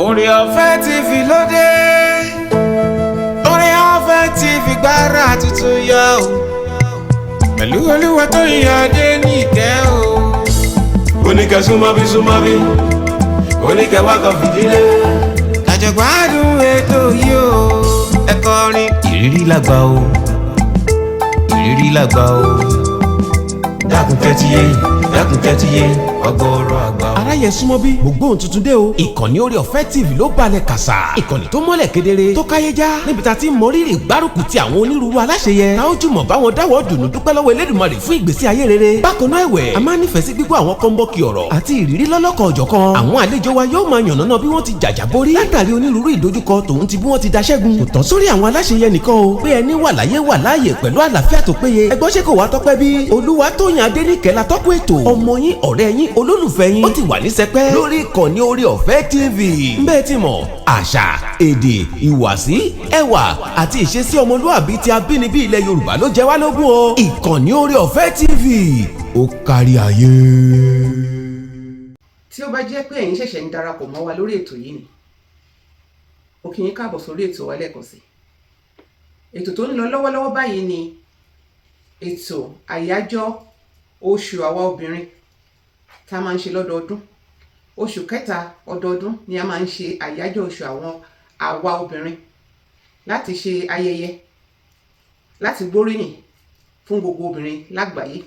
Oore Ọ̀fẹ́ TV lóde. Oore Ọ̀fẹ́ TV gbára tuntun yọ o. Pẹ̀lú Olúwatóyìn Adéníkẹ́ o. Oníkẹ́ súnmọ́ bí. Oníkẹ́ wá kan fìdílé. Àjọgbádùn ètò yìí o. Ẹ kọrin. Ìrírí làgbà o. Ìrírí làgbà o. Dákun tẹ́tí yé ọgọ́rọ̀ àgbà. Aráyé súnmọ́ bí gbogbo ohun tuntun dé o. Ìkànnì Oore Ọ̀fẹ́ TV ló balẹ̀ kàsà. Ìkànnì tó mọ́lẹ̀ kedere tó káyé já. Níbi tá ti mọ rírì gbárùkù ti àwọn onírúurú aláṣeyẹ. Tá ó jùmọ̀ báwọn dáwọ́ dùnú dúpẹ́ lọ́wọ́ Elédùmarè fún ìgbésí ayé rere. Bákan náà ẹ̀wẹ̀, a máa nífẹ̀ẹ́ sí gbígbọ́ àwọn kọ́ńbọ́ọ̀kì ọ̀rọ̀ àti ìrírí lọ́lọ́kan ọ̀jọ̀kan. Àwọn àlejò wa yóò máa yànnàná bí wọ́n ti jàjàborí. Látàrí onírúurú ìdojúkọ tòun ti bí wọ́n ti daṣẹ́gun. Kò tán sórí àwọn aláṣeyẹ nìkan o. Pé ẹni wà láyé wà láàyè pẹ̀lú àlàáfíà tó péye. Ẹgbọ́n ṣé kò wá tọ́pẹ́ bí? Olúwatóyìn Adéníkẹ́ la tọ́kùn ètò. Ọmọ yín, ọ̀rẹ́ yín, olólùfẹ́ yín. Ó ti wà ní sẹpẹ́ lórí ìkànnì Oore Ọ̀fẹ́ TV. Mbẹ́ ti mọ̀, àṣà, èdè, ìhùwàsí, ẹwà àti ìṣesí ọmọlúàbí ti abínibí ilẹ̀ Yorùbá ló jẹ wá lógún o. Ìkànnì Oore Ọ̀fẹ́ TV ó kárí ayé. Tí ó bá jẹ́ pé ẹ̀yin ṣẹ̀ṣẹ̀ ń darapọ̀ mọ́ wa lórí ètò yìí ni, mo kí yín káàbọ̀ sórí ètò wa lẹ́ẹ̀kan sí. Ètò tó ń lọ lọ́wọ́lọ́wọ́ báyìí ni ètò àyájọ́ oṣù àwa obìnrin tá a máa ń ṣe lọ́dọọdún. Oṣù kẹta ọdọọdún ni a máa ń ṣe àyájọ́ oṣù àwọn àwa obìnrin láti ṣe ayẹyẹ, láti gbóríyìn fún gbogbo obìnrin lágbàáyé.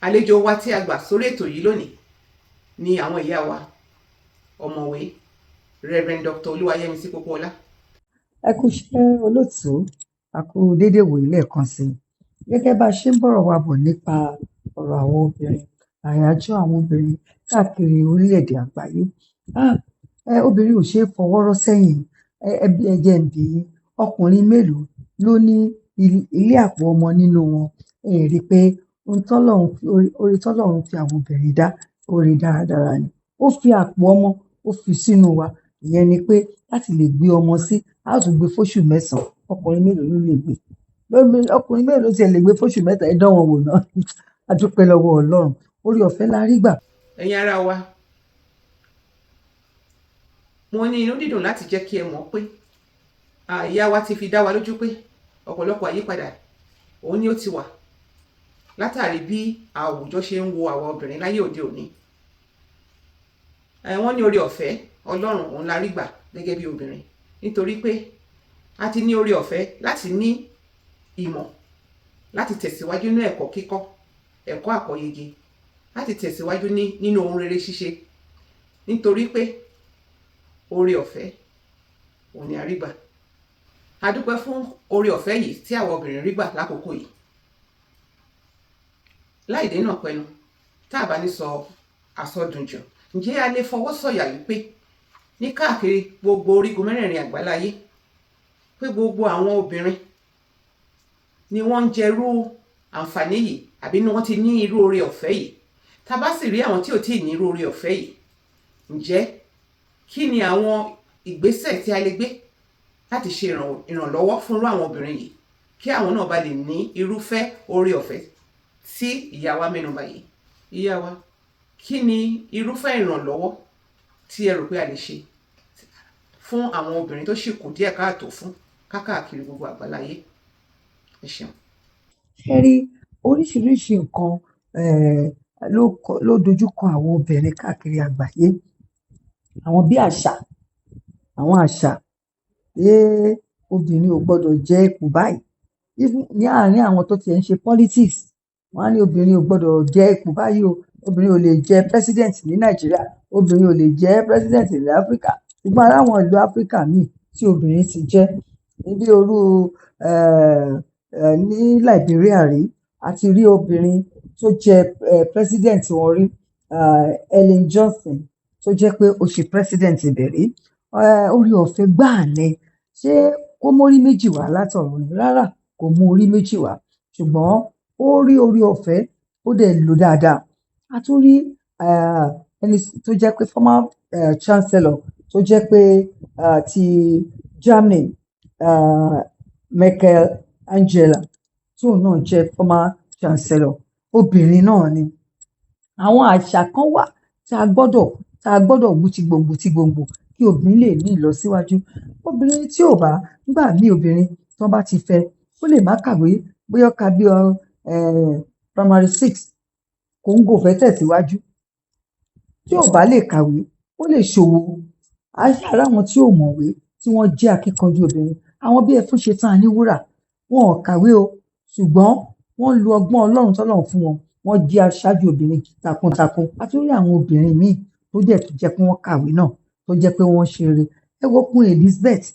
Àlejò wa tí a gbà sórí ètò yìí lónìí ni àwọn ìyá wa ọ̀mọ̀wé Reverend Dr. Olúwayẹmisí Pópóọlá. Ẹ kú iṣẹ́ olóòtú, a kú déédéé wò ilé ẹ̀kan sí i. Gẹ́gẹ́ bá a ṣe ń bọ̀rọ̀ wa bọ̀ nípa ọ̀rọ̀ àwọn obìnrin, àyájọ́ àwọn obìnrin káàkiri orílẹ̀-èdè àgbáyé. Obìnrin ò ṣeé fọwọ́ rọ́ sẹ́yìn. Ẹ jẹ́ n bi yín, ọkùnrin mélòó ló ní ilé àpò ọmọ nínú wọn? Ẹ rí i pé oore tọ́lọ́run fi àwọn obìnrin dá, oore dáradára ni. Ó fi àpò ọmọ, ó fi sínú wa. Ìyẹn ni pé láti lè gbé ọmọ sí, a ó tún gbé fóṣù 9. Ọkùnrin mélòó ló lè gbé? Ọkùnrin mélòó ló tiẹ̀ lè gbé fóṣù 3? Ẹ dán wọn wò náà. A dúpẹ́ lọ́wọ́ Ọlọ́run, oore ọ̀fẹ́ la rí gbà. Ẹ̀yin ará wa, mo ní inú dídùn láti jẹ́ kí ẹ mọ̀ pé ìyá wa ti fi dá wa lójú pé ọ̀pọ̀lọpọ̀ àyípadà òun ni ó ti wà látàrí bí àwùjọ ṣe ń wo àwa obìnrin láyé òde òní. Wọ́n ní oore ọ̀fẹ́ Ọlọ́run òun la rí gbà gẹ́gẹ́ bí obìnrin, nítorí pé a ti ní oore ọ̀fẹ́ láti ní ìmọ̀, láti tẹ̀síwájú ní ẹ̀kọ́ kíkọ́, ẹ̀kọ́ àkọ́yege, láti tẹ̀síwájú nínú ohun rere ṣíṣe, nítorí pé oore ọ̀fẹ́ òun ni a rí gbà. A dúpẹ́ fún oore ọ̀fẹ́ yìí tí àwọn obìnrin rí gbà lákòókò yìí. Láì dènà pẹnu, tá a bá ní sọ àsọdùnjọ, ǹjẹ́ a lè fọwọ́ sọ̀yà wípé ní káàkiri gbogbo orígun mẹ́rẹ̀ẹ̀rin àgbáláyé pé gbogbo àwọn obìnrin ni wọ́n ń jẹrú àǹfààní yìí àbí ni wọ́n ti ní irú oore ọ̀fẹ́ yìí? Tá a bá sì rí àwọn tí ò tíì ní irú oore ọ̀fẹ́ yìí, ǹjẹ́ kí ni àwọn ìgbésẹ̀ tí a lè gbé láti ṣe ìrànlọ́wọ́ fún irú àwọn obìnrin yìí kí àwọn náà bá lè ní irúfẹ́ oore ọ̀fẹ́ tí ìyá wa mẹ́nubà yìí? Ìyá wa, kí ni irúfẹ́ ìrànlọ́wọ́ tí ẹ rò pé a lè ṣe fún àwọn obìnrin tó ṣì kù díẹ̀ káàtó fún káàkiri gbogbo àgbáláyé? Ẹ ṣeun. Ẹ rí oríṣiríṣi nǹkan ló dojú kọ àwọn obìnrin káàkiri àgbáyé. Àwọn bí àwọn àṣà pé obìnrin ò gbọdọ̀ jẹ ipò báyìí. Ní àárín àwọn tó tiẹ̀ ń ṣe politics, wọ́n á ní obìnrin ò gbọdọ̀ jẹ ipò báyìí o. Obìnrin ò lè jẹ president ní Nàìjíríà, obìnrin ò lè jẹ president ní Áfíríkà. Ṣùgbọ́n aláwọn ìlú Áfíríkà míì tí obìnrin ti jẹ́, níbi ní Liberia rí, àti rí obìnrin tó jẹ president wọn rí, Ellen Johnson, tó jẹ́ pé ó ṣe president ibẹ̀ rí. Oore ọ̀fẹ́ gbáà ni. Ṣé kó mórí méjì wá látọ̀run ni? Rárá, kò mú orí méjì wá, ṣùgbọ́n ó rí oore ọ̀fẹ́, ó dẹ̀ lò dáadáa. A tún rí ẹni tó jẹ́ pé former chancellor tó jẹ́ pé ti Germany, Merkel Angela, tóun náà jẹ́ former chancellor, obìnrin náà ni. Àwọn àṣà kan wà tá a gbọ́dọ̀ wú ti gbòǹgbò kí obìnrin lè ní ìlọsíwájú. Obìnrin tí ò bá nígbà míì obìnrin tí wọ́n bá ti fẹ́ ó lè má kàwé bóyá ó ka bí primary 6 kò fẹ́ tẹ̀síwájú. Tí ò bá lè kàwé ó lè ṣòwò. A rí àwọn tí ò mọ̀wé tí wọ́n jẹ́ akíkanjú obìnrin. Àwọn bí Ẹfúnṣetán Aníwúrà wọn ò kàwé o ṣùgbọ́n wọ́n lo ọgbọ́n Ọlọ́run tọ́lọ́run fún wọn. Wọ́n jẹ́ aṣáájú obìnrin takuntakun. A tún rí àwọn obìnrin míì tó dẹ̀ tún jẹ́ pé wọ́n kàwé náà tó jẹ́ pé wọ́n ṣe rere. Ẹ wo Queen Elizabeth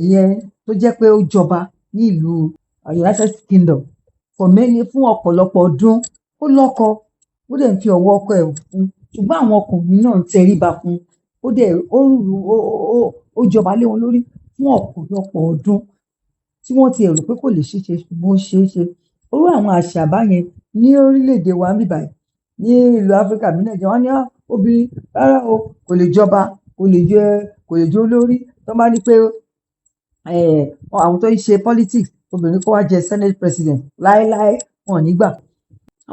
ìyẹn tó jẹ́ pé ó jọba ní ìlú United Kingdom fún ọ̀pọ̀lọpọ̀ ọdún. Ó lọ́kọ ó dẹ̀ ń fi ọwọ́ ọkọ ẹ̀ fún ṣùgbọ́n àwọn ọkùnrin náà ń tẹríba fún. Ó jọba lé wọn lórí fún ọ̀pọ̀lọpọ̀ ọdún tí wọ́n ti rò pé kò lè ṣeé ṣe ṣùgbọ́n ó ṣeé ṣe. Irú àwọn àṣà báyẹn ní orílẹ̀-èdè wa níbí báyìí ní ìlú Áfíríkà bí Nàìjíríà wọ́n ní obìnrin rárá o kò lè jọba kò lè jẹ́ olórí. Tán bá ní pé àwọn tó ń ṣe politics obìnrin kó wá jẹ Senate President láéláé wọn ò ní gbà.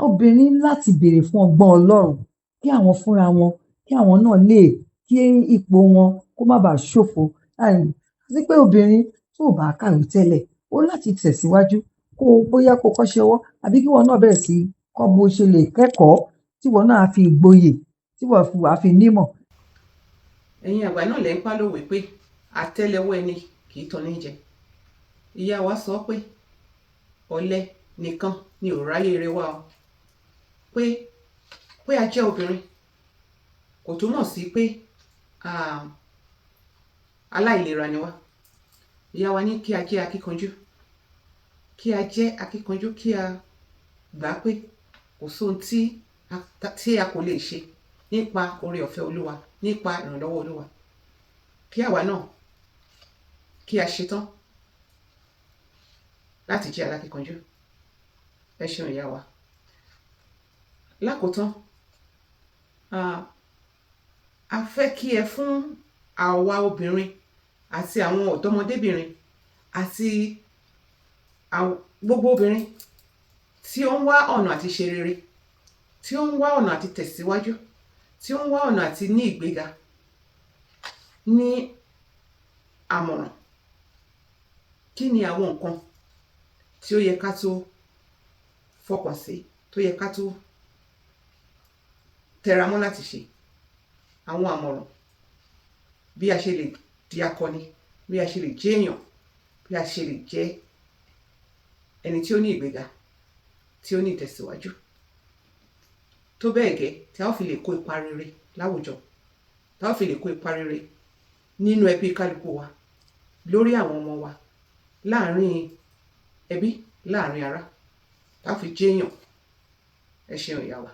Obìnrin ní láti béèrè fún ọgbọ́n Ọlọ́run kí àwọn fúnra wọn kí àwọn náà lè kí ipò wọn kó má bàa ṣòfò. Àti pé obìnrin tó bá kàwé tẹ́lẹ̀ ó láti tẹ̀síwájú bóyá kó kọ́ṣẹ́ ọwọ́ àbí kí wọn náà bẹ̀rẹ̀ sí kọ́ bó ṣe lè kẹ́kọ̀ọ́ tí wọn náà á fi gboyè tí wọn á fi nímọ̀. Ẹ̀yin àgbà náà lẹ́ ń pa lówe pé àtẹ́lẹwọ́ ẹni kì í tọ́ ní jẹ. Ìyá wa sọ pé ọ̀lẹ nìkan ni ò ráyè rẹ wá o. Pé a jẹ́ obìnrin kò túmọ̀ sí pé aláìlera ni wá. Ìyá wa ní kí a jẹ́ akíkanjú kí a jẹ́ akíkanjú kí a gbà pé kò sóhun tí a kò lè ṣe nípa oore ọ̀fẹ́ Olúwa nípa ìrànlọ́wọ́ Olúwa. Kí àwa náà kí a ṣetán láti jẹ́ alákíkanjú. Ẹ ṣeun ìyá wa. Lákòótán a fẹ́ kí ẹ fún àwa obìnrin àti àwọn ọ̀dọ́mọdébìnrin àti gbogbo obìnrin tí ó ń wá ọ̀nà àti ṣe rere tí ó ń wá ọ̀nà àti tẹ̀síwájú tí ó ń wá ọ̀nà àti ní ìgbéga ní àmọ̀ràn. Kí ni àwọn nǹkan tí ó yẹ ká tó fọkàn sí tó yẹ ká tó tẹramọ́ láti ṣe? Àwọn àmọ̀ràn bí a ṣe lè di akọni bí a ṣe lè jẹ́ èèyàn bí a ṣe lè jẹ́ ẹni tí ó ní ìgbéga tí ó ní ìtẹ̀síwájú tó bẹ́ẹ̀ gẹ́ tí a ó fi lè kó ipa rere láwùjọ tí a ó fi lè kó ipa rere nínú ẹbí kálukú wa lórí àwọn ọmọ wa láàárín ẹbí láàárín ará tá a fi jẹ́ èèyàn. Ẹ ṣeun ìyá wa.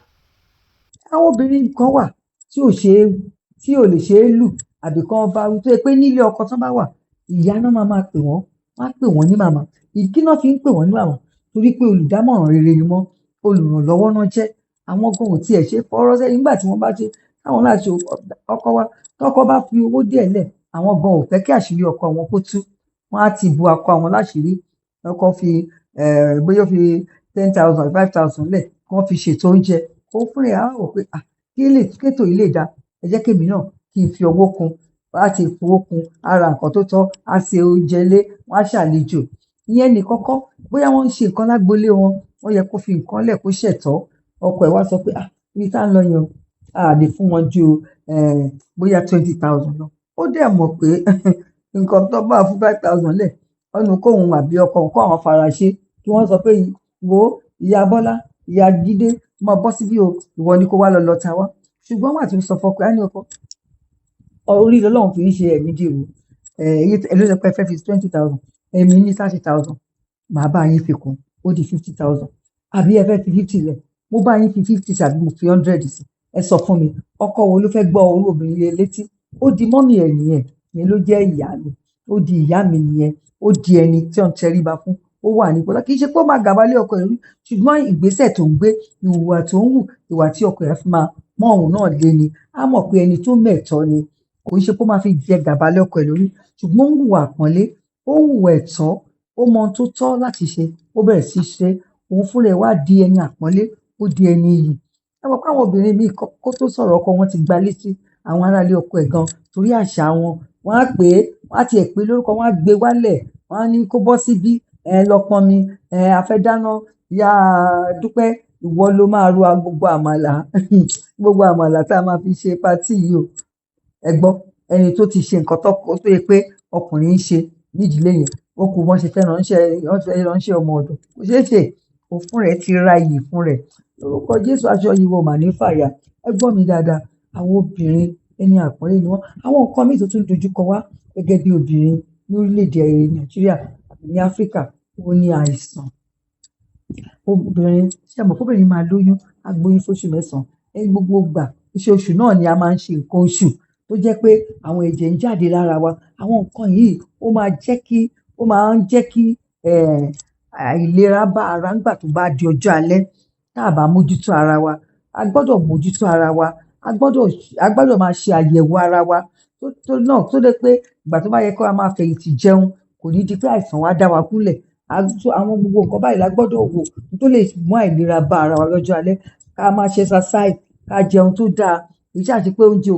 Àwọn obìnrin kan wà tí ò lè ṣe é lù àbí kan bá wí tó yẹ pé nílé ọkọ tán bá wà ìyá náà máa pè wọ́n á pè wọ́n ní màmá. Ìdí náà fi ń pè wọ́n ní màmá torí pé olùdámọ̀ràn rere ni wọ́n olùrànlọ́wọ́ náà jẹ́. Àwọn gan ò tiẹ̀ ṣe fọ̀rọ̀ sẹ́yìn nígbà tí wọ́n bá ṣe táwọn náà ṣe ọkọ wa tọkọ bá fi owó díẹ̀ lẹ̀ àwọn gan ò fẹ́ kí àṣírí ọkọ wọn kó tú. Wọ́n á ti bu ọkọ àwọn láṣìírí ọkọ fi bóyá ó fi 10,000 5,000 lẹ̀ kí wọ́n fi ṣètò oúnjẹ kó fún ẹ̀ á rò pé kétò yìí lè da ẹ jẹ́ kémi náà kí n fi owó kun láti fowó kun ara nǹkan tó tọ́ á ṣe oúnjẹ lé wọ́n á ṣàlejò. Ìyẹn ní kọ́kọ́ bóyá wọ́n ń ṣe nǹkan lágbolé wọn wọ́n yẹ kó fi nǹkan lẹ̀ kó ṣẹ̀tọ́ ọkọ ẹ̀ wá sọ pé ibi tá ń lọ yẹn a lè fún wọn ju bóyá 20,000 lọ. Ó dẹ̀ mọ̀ pé nǹkan tó bá fún 5,000 lẹ̀ ọ̀nà kóhun àbí ọkọ kó àwọn fara ṣe kí wọ́n sọ pé wo ìyá Bọ́lá ìyá Jídé máa bọ́ síbí o ìwọ ni kó wá lọ ta wá. Ṣùgbọ́n wà tí ń sọ fọkọ á ní ọkọ orí Ọlọ́run fi ń ṣe ẹ̀mí dìrò ló sọ pé ẹ fẹ́ fi 20,000 èmi ní 30,000 màá bá yín fi kún ó di 50,000 àbí ẹ fẹ́ fi 50 lẹ̀ mo bá yín fi 50 tàbí mo fi 100 sí ẹ sọ fún mi ọkọ wo ló fẹ́ gbọ́ orú obìnrin lé létí ó di mọ́mì ẹ̀ nìyẹn mi ló jẹ́ ìyá mi ó di ìyá mi nìyẹn ó di ẹni tí ó ń tẹríba fún ó wà ní ipò kì í ṣe pé ó máa gàbálé ọkọ ẹ̀ rí ṣùgbọ́n ìgbésẹ̀ tó ń gbé ìhùwà tó ń hù ìwà tí ọkọ ẹ̀ fi máa mọ́ òun náà lé ni á mọ̀ pé ẹni tó mẹ̀tọ́ ni kò ń ṣe pé ó máa fi jẹ gàbálé ọkọ ẹ̀ lórí ṣùgbọ́n ó ń hùwà àpọ́nlé ó ń hùwà ẹ̀tọ́ ó mọ ohun tó tọ́ láti ṣe ó bẹ̀rẹ̀ sí ṣe òun fúnra ẹ̀ wá di ẹni àpọ́nlé ó di ẹni iyì ẹ mọ̀ pé àwọn obìnrin míì kó tó sọ̀rọ̀ ọkọ wọn ti gba létí àwọn aráalé ọkọ ẹ̀ gan torí àṣà wọn wọ́n á pè é wọ́n á tiẹ̀ pè é lórúkọ wọ́n á gbé wálẹ̀ wọ́n á ní kó bọ́ síbí lọ pọnmi a fẹ́ dáná ìyá Dúpẹ́ ìwọ ló máa ro gbogbo àmàlà gbogbo àmàlà tá a máa fi ṣe patí yìí o ẹ gbọ́ ẹni tó ti ṣe nǹkan tó yẹ pé ọkùnrin ń ṣe nídìílé yẹn ó kù wọ́n ṣe fẹ́ ránṣẹ́ ọmọ ọ̀dọ̀ kò ṣeé ṣe òfun rẹ̀ ti ra iyì fún rẹ̀ lórúkọ Jésù aṣọ yìí wọ mà ní fàyà ẹ gbọ́ mi dáadáa àwọn obìnrin ẹni àpọ́nlé ni wọ́n àwọn nǹkan míì tó tún dojúkọ wá gẹ́gẹ́ bí obìnrin ní orílẹ̀-èdè Nàìjíríà àti ní Áfíríkà ó ní àìsàn obìnrin ṣé àmọ́ kóbìnrin máa lóyún agbóyún fóṣù mẹ́sàn-án ẹni gbogbo gbà iṣẹ́ oṣù náà ni a máa ń ṣe nǹkan oṣù tó jẹ́ pé àwọn ẹ̀jẹ̀ ń jáde lára wa àwọn nǹkan yìí ó máa ń jẹ́ kí àìlera bá ara ńgbà tó bá di ọjọ́ alẹ́ tá a bá mójútó ara wa a gbọ́dọ̀ mójútó ara wa a gbọ́dọ̀ máa ṣe àyẹ̀wò ara wa tó dé pé ìgbà tó bá yẹ kó a máa fẹ̀yìntì jẹun kò ní di pé àìsàn wa dá wa kúnlẹ̀ àwọn gbogbo nǹkan báyìí la gbọ́dọ̀ wò tó lè mú àìlera bá ara wa lọ́jọ́ alẹ́ ká máa ṣe exercise ká jẹun tó dáa èyí ṣáà ṣe pé oúnjẹ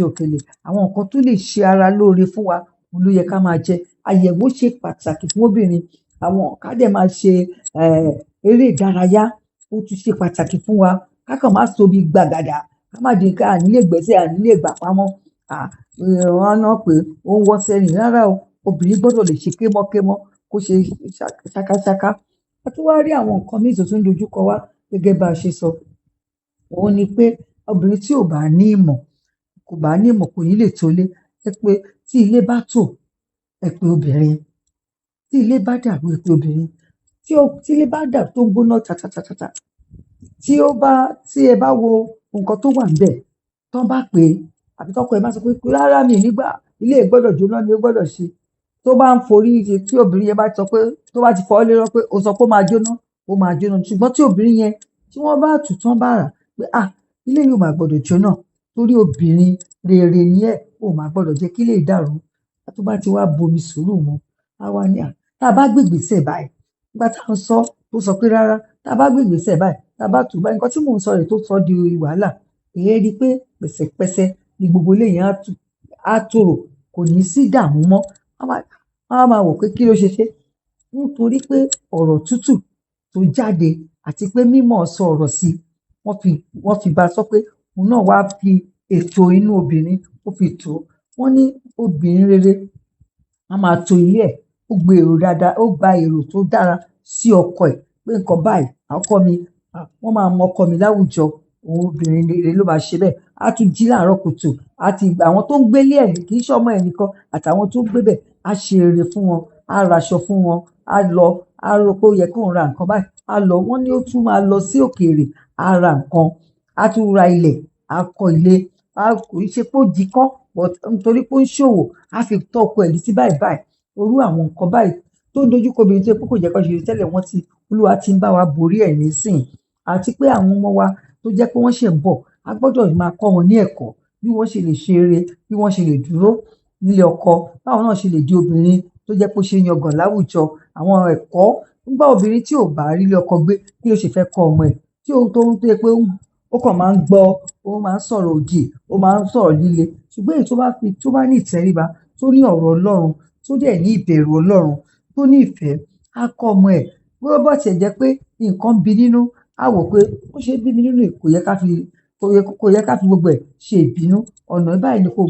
òkèlè àwọn nǹkan tó lè ṣe ara lóore fún wa òun ló yẹ ká máa jẹ àyẹ̀wò ṣe pàtàkì fún obìnrin àwọn ká dẹ̀ máa ṣe eré ìdárayá ó tún ṣe pàtàkì fún wa ká kàn má sobi gbàgàdà ká má di ká ànílé gbẹ́sẹ̀ ànílé gbà pamọ́ wọn náà pé ó ń wọ́ sẹ́yìn rárá o obìnrin gbọ́dọ̀ lè ṣe kémọ́kémọ́ kó ṣe ṣákáṣáká a tún wá rí àwọn nǹkan míì tó tún dojúkọ wá gẹ́gẹ́ bá a ṣe sọ òun ni pé obìnrin tí ò bá ní ìmọ̀ kò ní lè tólé ẹ pé tí ilé bá tò ẹ pé obìnrin tí ilé bá dàrú ẹ pé obìnrin tí ilé bá dàrú tó ń gbóná tàtàtàtà tí ẹ bá wo nǹkan tó wà níbẹ̀ tán bá pè é àbí tọkọ ẹ bá sọ pé rárá mi nígbà ilé gbọ́dọ̀ jóná ni ó gbọ́dọ̀ ṣe tó bá ń forí ṣe tí obìnrin yẹn bá sọ pé tó bá ti fọwọ́ lérò pé ó sọ pé ó máa jóná ṣùgbọ́n tí obìnrin yẹn tí wọ́n bá tù tán bá rà pé ilé yóò máa gbọ́dọ̀ jóná torí obìnrin rere ni ẹ ò máa gbọ́dọ̀ jẹ́ kí ilé dàrú tó bá ti wá bomi sùúrù wọn á wá ní tá a bá gbègbèsè báyìí nígbà tá à ń sọ tó sọ pé rárá tá a bá gbègbèsè báyìí tá a bá tù báyìí nǹkan tí mò ń sọ rẹ̀ tó sọ di wàhálà èyí rí i pé pẹ̀sẹ̀pẹ̀sẹ̀ ni gbogbo ilé yẹn á tòrò kò ní sí dààmú mọ́ wọ́n á máa wò pé kí ló ṣe nítorí pé ọ̀rọ̀ tútù tó jáde àti pé mímọ̀ sọ ọ̀rọ̀ sí wọ́n fi bá sọ pé òun náà wá fi ètò inú obìnrin ó fi tò wọ́n ní obìnrin rere a máa tò ilé ẹ̀ ó gbé èrò dáadáa ó gba èrò tó dára sí ọkọ ẹ̀ pé nǹkan báyìí ọkọ mi wọ́n máa mọ ọkọ mi láwùjọ òun obìnrin rere ló máa ṣe bẹ́ẹ̀ á tún jí láàárọ̀ kùtù àti àwọn tó ń gbélé ẹ̀ kì í ṣọmọ ẹ̀ nìkan àtàwọn tó ń gbé bẹ̀ á ṣe rere fún wọn á raṣọ fún wọn á lọ á rò pé ó yẹ kóun ra nǹkan báyìí á lọ wọ́n ní ó tún máa lọ sí òkèèrè á ra nǹkan á tún ra ilẹ̀ á kọ́ ilé kò í ṣe pé ó di kọ́ nítorí pé ó ń ṣòwò á fi tọ́ ọkọ ẹ̀ létí báyìí orú àwọn nǹkan báyìí tó ń dojúkọ obìnrin tó yẹ pé kò jẹ́ kó ṣe tẹ́lẹ̀ wọ́n ti Olúwa ti ń bá wa borí ẹ̀ nísìn àti pé àwọn ọmọ wa tó jẹ́ pé wọ́n ṣe ń bọ̀ a gbọ́dọ̀ máa kọ́ wọn ní ẹ̀kọ́ bí wọ́n ṣe lè ṣe eré bí wọ́n ṣe lè dúró nílé ọkọ báwọn náà ṣe lè di obìnrin tó jẹ́ pé ó ṣe yangàn láwùjọ àwọn ẹ̀kọ́ nígbà obìnrin tí ò bá rí ilé ọkọ gbé kí ló ṣe fẹ́ kọ́ ọmọ ẹ̀ tí ó tó yẹ pé ó kàn máa ń gbọ́ ó máa ń sọ̀rọ̀ òdì ó máa ń sọ̀rọ̀ líle ṣùgbọ́n èyí tó bá ní ìtẹríba tó ní ọ̀rọ̀ Ọlọ́run tó dẹ̀ ní ìbẹ̀rù Ọlọ́run tó ní ìfẹ́ á kọ́ ọmọ ẹ̀ bí ó bá tiẹ̀ jẹ́ pé nǹkan bí nínú á wò pé ó ṣe bí mi nínú kò yẹ ká fi gbogbo ẹ̀ ṣe ìbínú ọ̀nà báyìí ni kò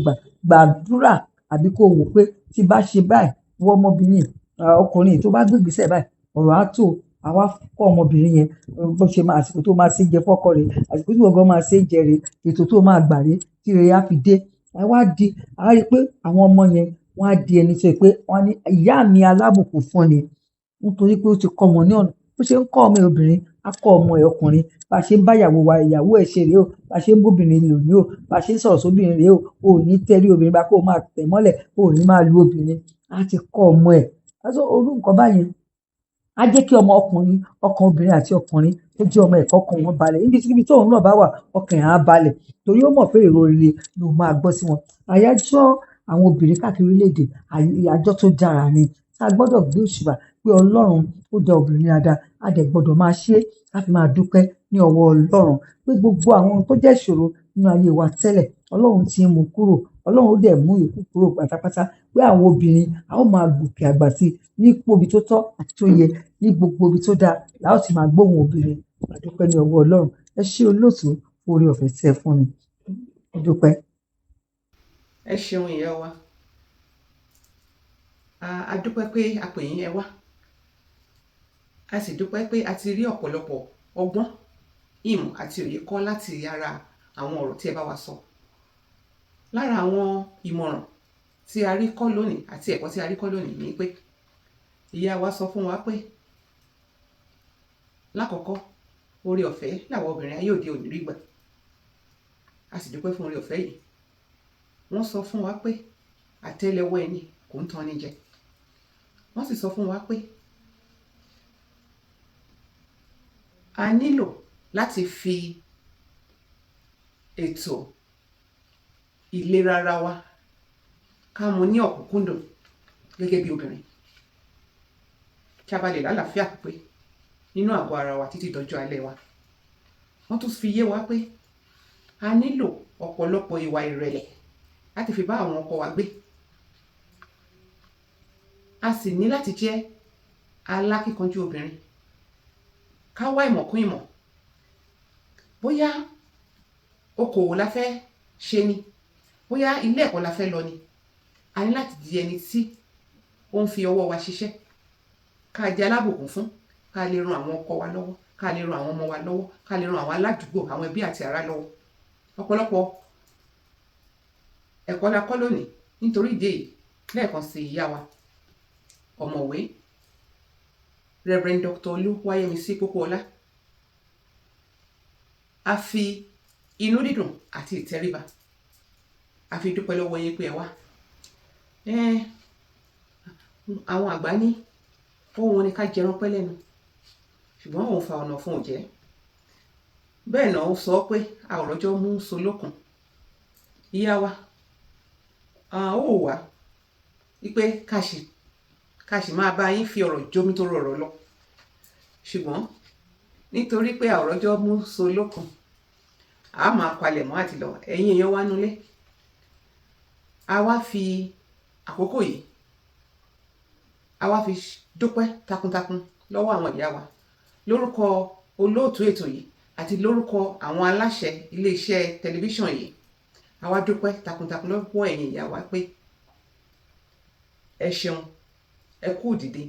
gbàdúrà àbí kò wò pé tí bá ṣe báyìí wọ́n ọmọbìnrin ọkùnrin tó bá gbégbèsè báyìí ọ̀rọ̀ á tó àwa kọ́ ọmọbìnrin yẹn bó ṣe máa àsìkò tó máa ṣe jẹ fọ́kọ rẹ̀ àsìkò tí gbọ̀ngàn máa ṣe jẹ rẹ̀ ètò tó máa gbà rẹ̀ tí rẹ̀ á fi dé a rí i pé àwọn ọmọ yẹn wọ́n á di ẹni tó yẹ pé wọ́n ní ìyá mi alábùkún fún ni nítorí pé ó ti kọ́ wọn ní ọ̀nà bó ṣe ń kọ́ ọmọ obìnrin á kọ́ ọmọ ẹ̀ ọkùnrin bá a ṣe ń bá ìyàwó ẹ̀ ṣe rèé o bá a ṣe ń bóbìnrin lò ní o bá a ṣe ń sọ̀rọ̀ sóbìnrin rèé o ò ní tẹ́rí obìnrin bá kó o máa tẹ̀ mọ́lẹ̀ o ò ní máa lu obìnrin á ti kọ́ ọmọ ẹ̀ lọ́sọ̀ orú nǹkan báyẹn á jẹ́ kí ọmọ ọkùnrin ọkàn obìnrin àti ọkùnrin tó jẹ́ ọmọ ẹ̀kọ́ kan wọn balẹ̀ níbi tóun náà bá wà ọkàn ẹ̀ á balẹ̀ torí ó mọ̀ pé èrò rere ló máa gbọ́ sí wọn àyájọ́ àwọn obìnrin káàkiri orílẹ̀-èdè àyájọ́ tó dára ni tá a gbọ́dọ̀ gbé òṣùbà pé Ọlọ́run ó dá obìnrin dáadáa á dẹ̀ gbọ́dọ̀ máa ṣe á fi máa dúpẹ́ ní ọwọ́ Ọlọ́run pé gbogbo àwọn tó jẹ́ ìṣòro nínú ayé wa tẹ́lẹ̀ Ọlọ́run ti mú kúrò, Ọlọ́run ó dẹ̀ mú ìkú kúrò pátápátá, pé àwọn obìnrin a ó máa gòkè àgbà sí ní ibi tó tọ́ àti tó yẹ, ní gbogbo ibi tó dáa la ó ti máa gbóhùn obìnrin. A dúpẹ́ ní ọwọ́ Ọlọ́run. Ẹ ṣé olóòtú fún oore ọ̀fẹ́ tí ẹ fún mi. Ẹ dúpẹ́. ẹ ṣeun ìyá wa. A dúpẹ́ pé a pè yín ẹ wá. A sì dúpẹ́ pé a ti rí ọ̀pọ̀lọpọ̀ ọgbọ́n, ìmọ̀ àti òye kọ́ láti ara àwọn ọ̀rọ̀ tí ẹ bá wa sọ. Lára àwọn ìmọ̀ràn tí a rí kọ́ lónìí àti ẹ̀kọ́ tí a rí kọ́ lónìí ni pé ìyá wa sọ fún wa pé lákọ̀ọ́kọ́ oore ọ̀fẹ́ làwọn obìnrin ayé òde òní rí gbà. A sì dúpẹ́ fún oore ọ̀fẹ́ yìí. Wọ́n sọ fún wa pé àtẹ́lẹwọ́ ẹni kò ń tan ni jẹ. Wọ́n sì sọ fún wa pé a nílò láti fi ètò ìlera ara wa ká mú ní ọ̀kúnkúndùn gẹ́gẹ́ bí obìnrin, kí a bá lè lálàáfíà pípé nínú àgọ́ ara wa títí dọjọ́ alẹ́ wa. Wọ́n tún fi yé wa pé a nílò ọ̀pọ̀lọpọ̀ ìwà ìrẹ̀lẹ̀ láti fi bá àwọn ọkọ wa gbé. A sì ní láti jẹ́ alákíkanjú obìnrin, ká wá ìmọ̀ kún ìmọ̀. Bóyá okòwò la fẹ́ ṣe ni, bóyá ilé ẹ̀kọ́ la fẹ́ lọ ni, a ní láti di ẹni tí ó ń fi ọwọ́ wa ṣiṣẹ́, ká jẹ́ alábùkún fún, ká lè ran àwọn ọkọ wa lọ́wọ́, ká lè ran àwọn ọmọ wa lọ́wọ́, ká lè ran àwọn aládùúgbò, àwọn ẹbí àti ará lọ́wọ́. Ọ̀pọ̀lọpọ̀ ẹ̀kọ́ la kọ́ lónìí. Nítorí ìdí èyí, lẹ́ẹ̀kan sí ìyá wa ọ̀mọ̀wé Reverend Dr. Olúwayẹmisí Pópóọlá, a fi inú dídùn àti ìtẹríba a fi dúpẹ́ lọ́wọ́ yín pé ẹ wá. Àwọn àgbà ní ohun ni ká jẹran pẹ́ lẹ́nu, ṣùgbọ́n òun fa ọ̀nà fún òjẹ́. Bẹ́ẹ̀ náà ó sọ pé a ò rọ́jọ́ mú solókun. Ìyá wa ó wà wípé ká sì máa bá yín fi ọ̀rọ̀ jómi tó rọrọ̀ lọ, ṣùgbọ́n nítorí pé a ò rọ́jọ́ mú solókun, a máa palẹ̀ mọ́ àti lọ. Ẹ̀yin èèyàn wá nulẹ̀, a wá fi àkókò yìí a wá fi dúpẹ́ takuntakun lọ́wọ́ àwọn ìyá wa lórúkọ olóòtú ètò yìí àti lórúkọ àwọn aláṣẹ iléeṣẹ́ tẹlifíṣàn yìí. A wá dúpẹ́ takuntakun lọ́wọ́ ẹ̀yin ìyá wa pé ẹ ṣeun, ẹ kú dìde.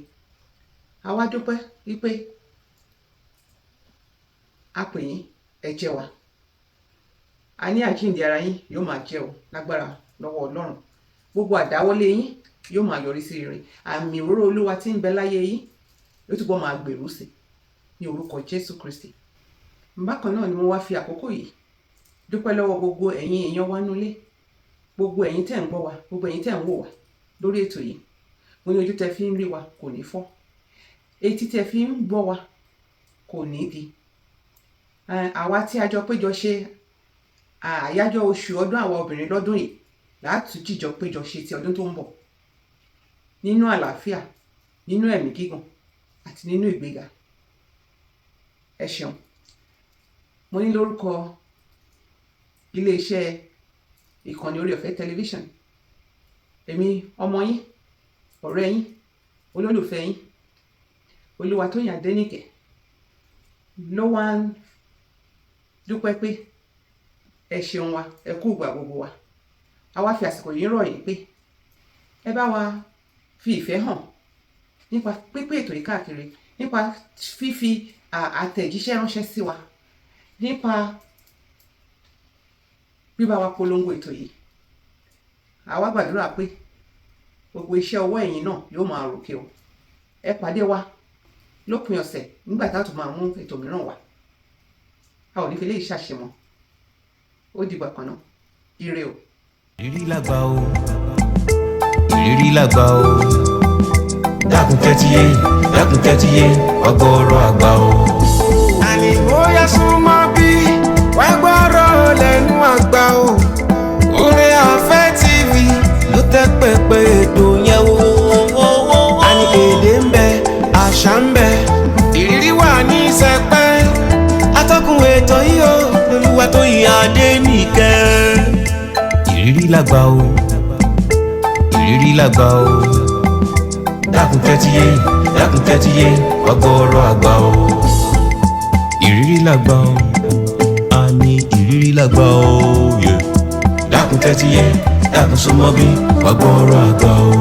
A wá dúpẹ́ wípé a pè yín, ẹ jẹ́ wa. A ní àjíǹde ara yín yóò máa jẹ́ o lágbára lọ́wọ́ Ọlọ́run. Gbogbo àdáwọ́lé yín yóò máa yọrí sí rere. Àmì òróró Olúwa tí ń bẹ láyé yín yóò túbọ̀ máa gbèrú sí ní orúkọ Jésù Kristi. Bákan náà ni mo wá fi àkókò yìí dúpẹ́ lọ́wọ́ gbogbo ẹ̀yin èèyàn wa nulé, gbogbo ẹ̀yin tẹ́ ń gbọ́ wa, gbogbo ẹ̀yin tẹ́ ń wò wá lórí ètò yìí. Mo ní ojú tẹ́ fi ń rí wa kò ní fọ́, etí tẹ́ fi ń gbọ́ wa kò ní di. Àwa tí a jọ péjọ ṣe àyájọ́ oṣù ọdún àwa obìnrin lọ́dún yìí láti jíjọ péjọ ṣe ti ọdún tó ń bọ̀ nínú àlàáfíà, nínú ẹ̀mí gígùn àti nínú ìgbéga. Ẹ ṣeun. Mo ní lórúkọ iléeṣẹ́ ìkànnì orí ọ̀fẹ́ tẹlifíṣàn, èmi ọmọ yín, ọ̀rẹ́ yín, olólùfẹ́ yín, Olúwatóyìn Adéníkẹ́ ló wá ń dúpẹ́ pé ẹ ṣeun wa, ẹ kú ìgbà gbogbo wa. A wá fi àsìkò yìí rọ̀ yín pé ẹ bá wa fi ìfẹ́ hàn nípa pípé ètò yìí káàkiri, nípa fífi àtẹ̀jíṣẹ́ ránṣẹ́ sí wa, nípa bíbá wa polongo ètò yìí. A wá gbàdúrà pé gbogbo iṣẹ́ ọwọ́ ẹ̀yin náà yóò máa ròkè o. Ẹ pàdé wa lópin ọ̀sẹ̀ nígbà tá a tún máa mú ètò mìíràn wá. A ò ní fi léyìí ṣàṣemọ́. Ó dìgbà kan náà. Ire o. Ìrírí làgbà o, ìrírí làgbà o. Dákun tẹ́tí yé, ọgbọ́rọ̀ àgbà o. Àní bóyá súnmọ́ bí wá gbọ́rọ̀ lẹ́nu àgbà o. Oore Ọ̀fẹ́ TV ló tẹ́ pẹpẹ ètò yẹn wò. Àní èdè ń bẹ, àṣà ń bẹ, ìrírí wà ní sẹpẹ́. Atọ́kùn ètò yìí o, Olúwatóyìn Adéníkẹ́. ìrírí làgbà o ìrírí làgbà o dákun tẹ́tí yé wá gbọ́ ọ̀rọ̀ àgbà o ìrírí làgbà o àní ìrírí làgbà o dákun tẹ́tí yé dákun súnmọ́ bí wá gbọ́ ọ̀rọ̀ àgbà o.